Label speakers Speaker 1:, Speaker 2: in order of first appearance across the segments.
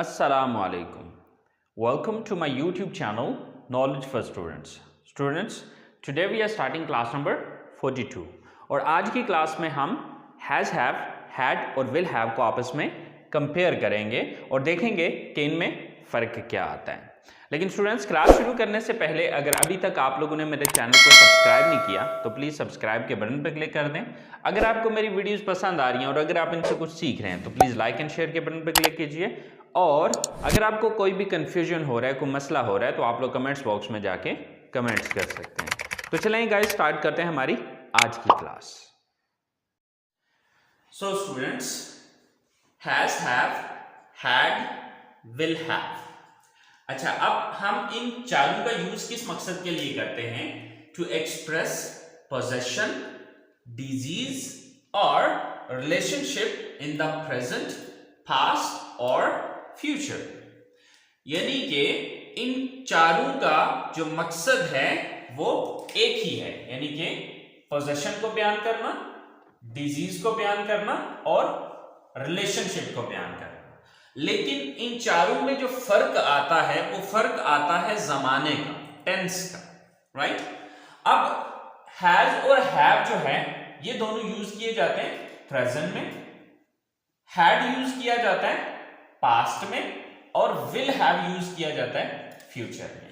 Speaker 1: Assalamualaikum. Welcome to my YouTube channel Knowledge for Students. Students, today we are starting class number 42 और आज की class में हम has, have, had और will have को आपस में कंपेयर करेंगे और देखेंगे कि इनमें फ़र्क क्या आता है। लेकिन स्टूडेंट्स, क्लास शुरू करने से पहले अगर अभी तक आप लोगों ने मेरे चैनल को सब्सक्राइब नहीं किया तो प्लीज़ सब्सक्राइब के बटन पर क्लिक कर दें। अगर आपको मेरी वीडियोस पसंद आ रही हैं और अगर आप इनसे कुछ सीख रहे हैं तो प्लीज़ लाइक एंड शेयर के बटन पर क्लिक कीजिए। और अगर आपको कोई भी कन्फ्यूजन हो रहा है, कोई मसला हो रहा है तो आप लोग कमेंट्स बॉक्स में जाके कमेंट्स कर सकते हैं। तो चलें गाइस, स्टार्ट करते हैं हमारी आज की class. So students, has, have, had, will have. अच्छा, अब हम इन चारों का यूज किस मकसद के लिए करते हैं? टू एक्सप्रेस पोजेशन, डिजीज और relationship in the present, past और फ्यूचर। यानी कि इन चारों का जो मकसद है वो एक ही है, यानी कि पोजेशन को बयान करना, डिजीज को बयान करना और रिलेशनशिप को बयान करना। लेकिन इन चारों में जो फर्क आता है वो फर्क आता है जमाने का, टेंस का, राइट? अब हैज और हैव जो है ये दोनों यूज किए जाते हैं प्रेजेंट में, हैड यूज किया जाता है पास्ट में और विल हैव यूज किया जाता है फ्यूचर में।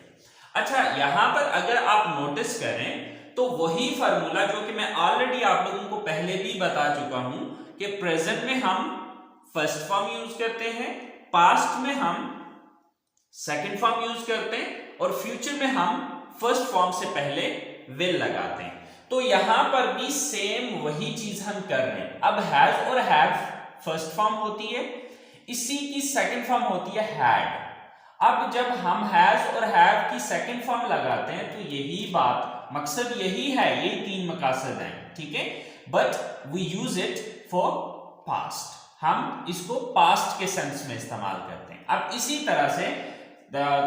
Speaker 1: अच्छा, यहां पर अगर आप नोटिस करें तो वही फार्मूला जो कि मैं ऑलरेडी आप लोगों को पहले भी बता चुका हूं कि प्रेजेंट में हम फर्स्ट फॉर्म यूज करते हैं, पास्ट में हम सेकंड फॉर्म यूज करते हैं और फ्यूचर में हम फर्स्ट फॉर्म से पहले विल लगाते हैं। तो यहां पर भी सेम वही चीज हम कर रहे हैं। अब हैज और हैव फर्स्ट फॉर्म होती है, इसी की सेकंड फॉर्म होती है हैड। अब जब हम हैज और हैव की सेकंड फॉर्म लगाते हैं तो यही बात, मकसद यही है, यही तीन मकसद हैं, ठीक है? But we use it for past, हम इसको पास्ट के सेंस में इस्तेमाल करते हैं। अब इसी तरह से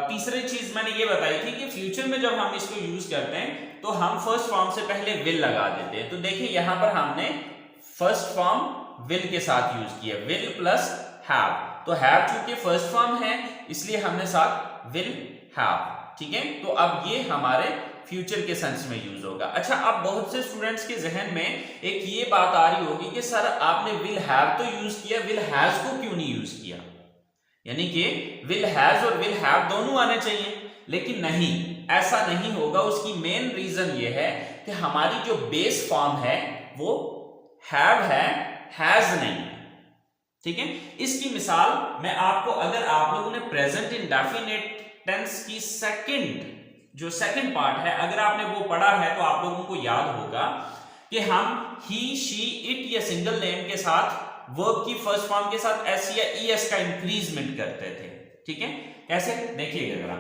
Speaker 1: तीसरी चीज मैंने ये बताई थी कि फ्यूचर में जब हम इसको यूज करते हैं तो हम फर्स्ट फॉर्म से पहले विल लगा देते हैं। तो देखिए यहां पर हमने फर्स्ट फॉर्म विल के साथ यूज किया, विल प्लस हैव। तो हैव चूंकि फर्स्ट फॉर्म है इसलिए हमने साथ विल हैव, ठीक है? तो अब ये हमारे फ्यूचर के सेंस में यूज होगा। अच्छा, अब बहुत से स्टूडेंट्स के जहन में एक ये बात आ रही होगी कि सर आपने विल हैव तो यूज किया, विल हैज को क्यों नहीं यूज किया? यानी कि विल हैज और विल हैव दोनों आने चाहिए, लेकिन नहीं, ऐसा नहीं होगा। उसकी मेन रीजन ये है कि हमारी जो बेस फॉर्म है वो हैव है, हैज नहीं है, ठीक है? इसकी मिसाल मैं आपको, अगर आप लोगों ने प्रेजेंट इंडेफिनिट टेंस की सेकंड पार्ट है अगर आपने वो पढ़ा है तो आप लोगों को याद होगा कि हम ही, शी, इट या सिंगल नेम के साथ वर्ब की फर्स्ट फॉर्म के साथ एस या ईएस का इंक्रीजमेंट करते थे, ठीक है? कैसे? देखिएगा जरा,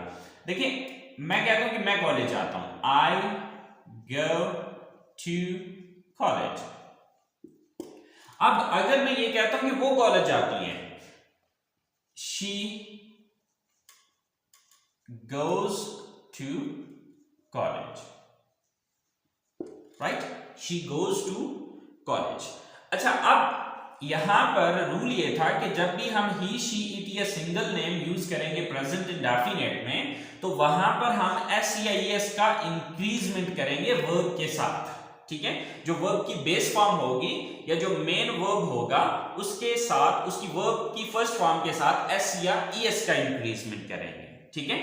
Speaker 1: देखिए मैं कहता हूं कि मैं कॉलेज जाता हूं, आई गो टू कॉलेज। अब अगर मैं ये कहता हूं कि वो कॉलेज जाती है, she goes to college, right? She goes to college. अच्छा, अब यहां पर रूल ये था कि जब भी हम ही, शी, इट या सिंगल नेम यूज करेंगे प्रेजेंट इंडेफिनिट में तो वहां पर हम एस या ईएस का इंक्रीजमेंट करेंगे वर्ब के साथ, ठीक है? जो वर्ब की बेस फॉर्म होगी या जो मेन वर्ब होगा उसके साथ, उसकी वर्ब की फर्स्ट फॉर्म के साथ एस या ईएस का इंक्रीजमेंट करेंगे, ठीक है?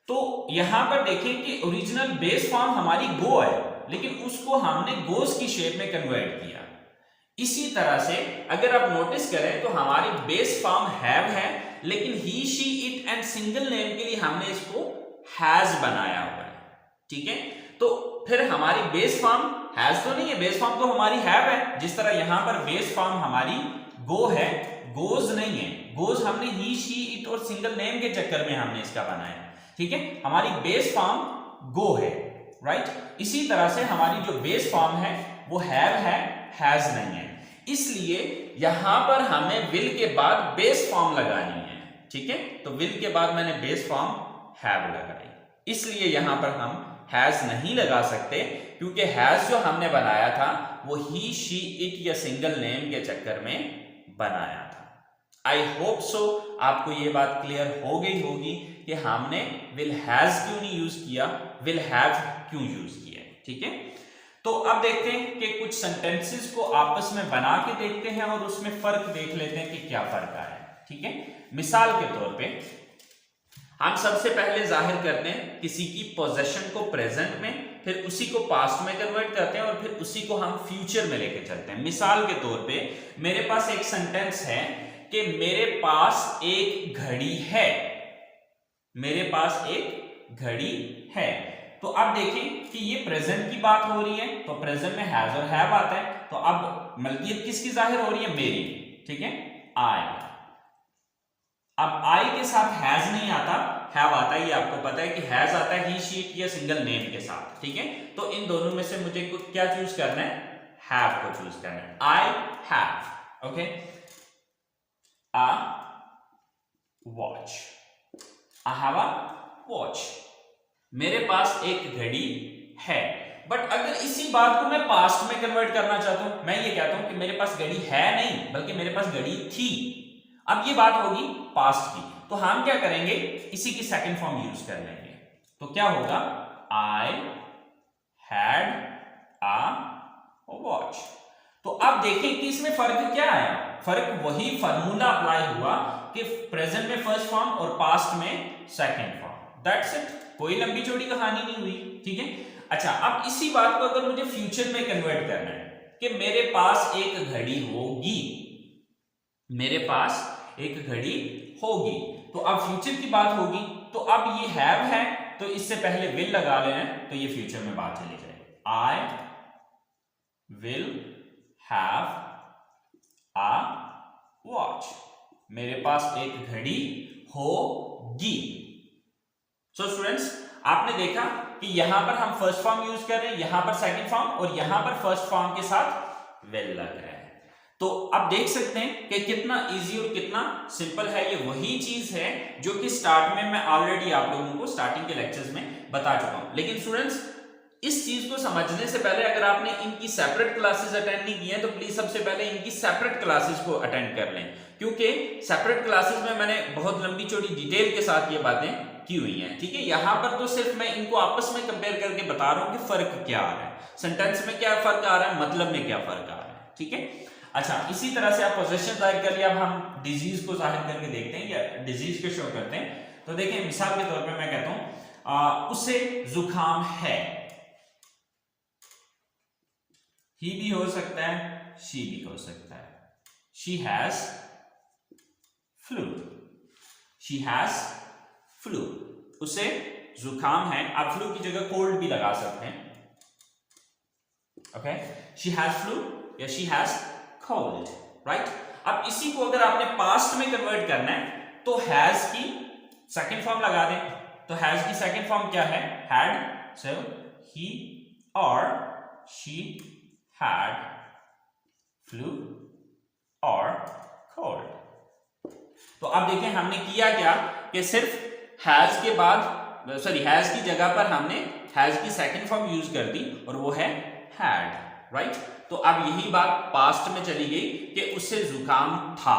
Speaker 1: तो यहां पर देखें कि ओरिजिनल बेस फॉर्म हमारी गो है, लेकिन उसको हमने गोस की शेप में कन्वर्ट किया। इसी तरह से अगर आप नोटिस करें तो हमारी बेस फॉर्म हैव है, लेकिन he, she, it and single name के लिए हमने इसको हैज बनाया हुआ है, ठीक है? तो फिर हमारी बेस फॉर्म हैज तो नहीं है, बेस फॉर्म तो हमारी हैव है। जिस तरह यहां पर बेस फॉर्म हमारी गो है, गोज नहीं है। गोज हमने ही, शी, इट और सिंगल नेम के चक्कर में हमने इसका बनाया, ठीक है? हमारी बेस फॉर्म गो है, राइट? इसी तरह से हमारी जो बेस फॉर्म है वो हैव है, हैज नहीं है। इसलिए यहां पर हमें विल के बाद बेस फॉर्म लगानी है, ठीक है? तो विल के बाद मैंने बेस फॉर्म हैव लगाई, इसलिए यहां पर हम हैज नहीं लगा सकते क्योंकि हैज जो हमने बनाया था वो ही, शी, इट या सिंगल नेम के चक्कर में बनाया था। आई होप सो आपको ये बात क्लियर हो गई होगी कि हमने विल हैज क्यों नहीं यूज किया, विल हैव क्यों यूज किया। ठीक है, तो अब देखते हैं कि कुछ सेंटेंसेस को आपस में बना के देखते हैं और उसमें फर्क देख लेते हैं कि क्या फर्क आया है। ठीक है, मिसाल के तौर पे हम सबसे पहले जाहिर करते हैं किसी की पोजेशन को प्रेजेंट में, फिर उसी को पास्ट में कन्वर्ट करते हैं और फिर उसी को हम फ्यूचर में लेके चलते हैं। मिसाल के तौर पे मेरे पास एक सेंटेंस है कि मेरे पास एक घड़ी है, मेरे पास एक घड़ी है। तो अब देखें कि ये प्रेजेंट की बात हो रही है, तो प्रेजेंट में हैज और हैव आता है। तो अब मलकियत किसकी जाहिर हो रही है? मेरी। ठीक है, आई। अब आई के साथ हैज नहीं आता, हैव आता है। ये आपको पता है कि हैज आता है ही शी इट या सिंगल नेम के साथ। ठीक है, तो इन दोनों में से मुझे क्या चूज करना है? हैव को चूज करना है। I have, okay, a watch, I have a watch। मेरे पास एक घड़ी है। बट अगर इसी बात को मैं पास्ट में कन्वर्ट करना चाहता हूं, मैं ये कहता हूं कि मेरे पास घड़ी है नहीं बल्कि मेरे पास घड़ी थी। अब ये बात होगी पास्ट की, तो हम क्या करेंगे? इसी की सेकंड फॉर्म यूज कर लेंगे। तो क्या होगा? I had a watch। तो अब देखें कि इसमें फर्क क्या आया। फर्क वही फार्मूला अप्लाई हुआ कि प्रेजेंट में फर्स्ट फॉर्म और पास्ट में सेकंड फॉर्म। दैट्स इट, कोई लंबी चौड़ी कहानी नहीं हुई। ठीक है, अच्छा, अब इसी बात को अगर मुझे फ्यूचर में कन्वर्ट करना है कि मेरे पास एक घड़ी होगी, मेरे पास एक घड़ी होगी, तो अब फ्यूचर की बात होगी। तो अब ये हैव है तो इससे पहले विल लगा लेना, तो ये फ्यूचर में बात चली जाएगी। I will have a watch, मेरे पास एक घड़ी होगी। सो स्टूडेंट्स, आपने देखा कि यहां पर हम फर्स्ट फॉर्म यूज कर रहे हैं, यहां पर सेकंड फॉर्म और यहां पर फर्स्ट फॉर्म के साथ विल लग रहा है। तो आप देख सकते हैं कि कितना इजी और कितना सिंपल है। ये वही चीज है जो कि स्टार्ट में मैं ऑलरेडी आप लोगों को स्टार्टिंग के लेक्चर्स में बता चुका हूं। लेकिन स्टूडेंट्स, इस चीज को समझने से पहले अगर आपने इनकी सेपरेट क्लासेस अटेंड नहीं की हैं तो प्लीज सबसे पहले इनकी सेपरेट क्लासेस को अटेंड कर लें, क्योंकि सेपरेट क्लासेस में मैंने बहुत लंबी चौड़ी डिटेल के साथ ये बातें की हुई हैं। ठीक है, यहां पर तो सिर्फ मैं इनको आपस में कंपेयर करके बता रहा हूं कि फर्क क्या आ रहा है, सेंटेंस में क्या फर्क आ रहा है, मतलब में क्या फर्क आ रहा है। ठीक है, अच्छा, इसी तरह से आप पोजेशन जाहिर कर लिया। अब हम डिजीज को जाहिर करके देखते हैं या डिजीज को शो करते हैं। तो देखिए, मिसाल के तौर पर मैं कहता हूं उसे जुकाम है। ही भी हो सकता है, शी भी हो सकता है। She has flu, she has flu, उसे जुकाम है। आप फ्लू की जगह कोल्ड भी लगा सकते हैं। ओके, शी हैज फ्लू या शी हैज कोल्ड, राइट। अब इसी को अगर आपने पास्ट में कन्वर्ट करना है तो हैज की सेकंड फॉर्म लगा दें। तो हैज की सेकंड फॉर्म क्या है? हैड। सो ही और she had flu or cold। तो अब देखें हमने किया क्या कि सिर्फ हैज के बाद, सॉरी, हैज की जगह पर हमने हैज की सेकंड फॉर्म यूज कर दी और वो है had, राइट। तो अब यही बात पास्ट में चली गई कि उससे जुकाम था।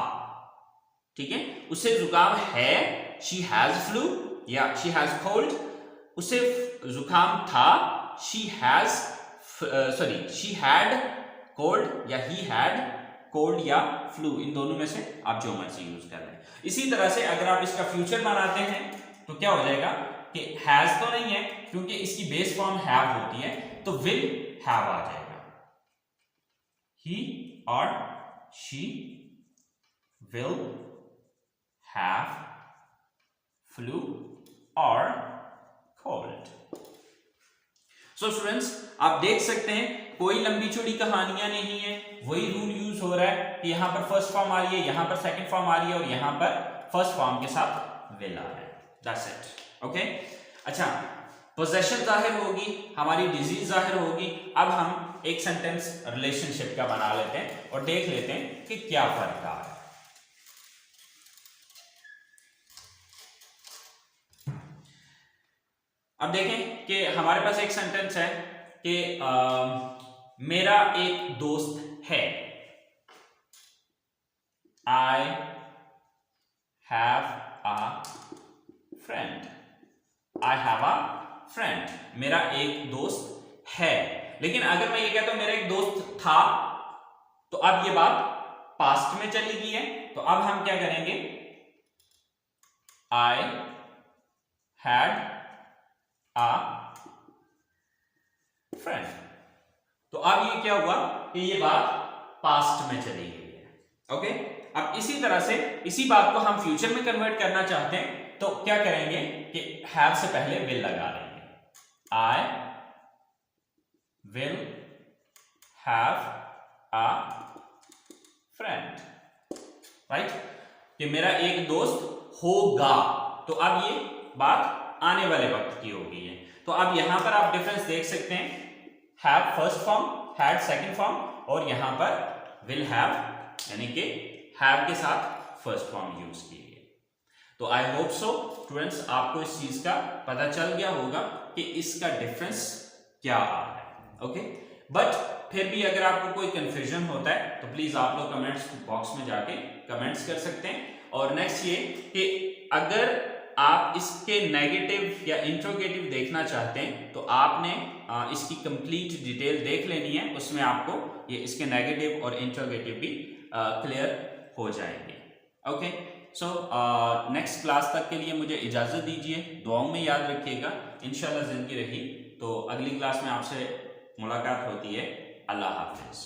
Speaker 1: ठीक है, उससे जुकाम है, she has flu या she has cold, उसे जुकाम था, she has she had cold या he had cold या flu, इन दोनों में से आप जो मर्जी यूज कर रहे हैं। इसी तरह से अगर आप इसका फ्यूचर बनाते हैं तो क्या हो जाएगा कि हैज तो नहीं है क्योंकि इसकी बेस फॉर्म हैव होती है, तो विल हैव आ जाएगा। he और she will have flu or cold। So students, आप देख सकते हैं कोई लंबी चौड़ी कहानियां नहीं है, वही रूल यूज हो रहा है कि यहां पर फर्स्ट फॉर्म आ रही है, यहां पर सेकंड फॉर्म आ रही है और यहां पर फर्स्ट फॉर्म के साथ विल आ रहा है। That's it, okay. अच्छा, पोजेशन जाहिर होगी, हमारी डिजीज जाहिर होगी। अब हम एक सेंटेंस रिलेशनशिप का बना लेते हैं और देख लेते हैं कि क्या फर्क आ रहा है। अब देखें कि हमारे पास एक सेंटेंस है कि मेरा एक दोस्त है। I have a friend. I have a friend. मेरा एक दोस्त है। लेकिन अगर मैं ये कहता हूं मेरा एक दोस्त था, तो अब ये बात पास्ट में चली गई है। तो अब हम क्या करेंगे, I had a friend। तो अब ये क्या हुआ कि ये बात पास्ट में चली गई है। ओके, अब इसी तरह से इसी बात को हम फ्यूचर में कन्वर्ट करना चाहते हैं, तो क्या करेंगे कि हैव से पहले विल लगा लेंगे। I will have a friend, right, कि मेरा एक दोस्त होगा। तो अब ये बात आने वाले वक्त की हो गई है। तो अब यहां पर आप डिफरेंस देख सकते हैं, have first form, had second form, और यहां पर विल हैव यानी कि हैव के साथ फर्स्ट फॉर्म यूज की है। तो आई होप सो स्टूडेंट्स आपको इस चीज का पता चल गया होगा कि इसका डिफरेंस क्या आ रहा है। ओके, बट फिर भी अगर आपको कोई कंफ्यूजन होता है तो प्लीज आप लोग कमेंट्स बॉक्स में जाके कमेंट्स कर सकते हैं। और नेक्स्ट ये कि अगर आप इसके नेगेटिव या इंट्रोगेटिव देखना चाहते हैं तो आपने इसकी कंप्लीट डिटेल देख लेनी है, उसमें आपको ये इसके नेगेटिव और इंट्रोगेटिव भी क्लियर हो जाएंगे। ओके, सो नेक्स्ट क्लास तक के लिए मुझे इजाजत दीजिए, दुआओं में याद रखिएगा। इंशाल्लाह जिंदगी रही तो अगली क्लास में आपसे मुलाकात होती है। अल्लाह हाफिज।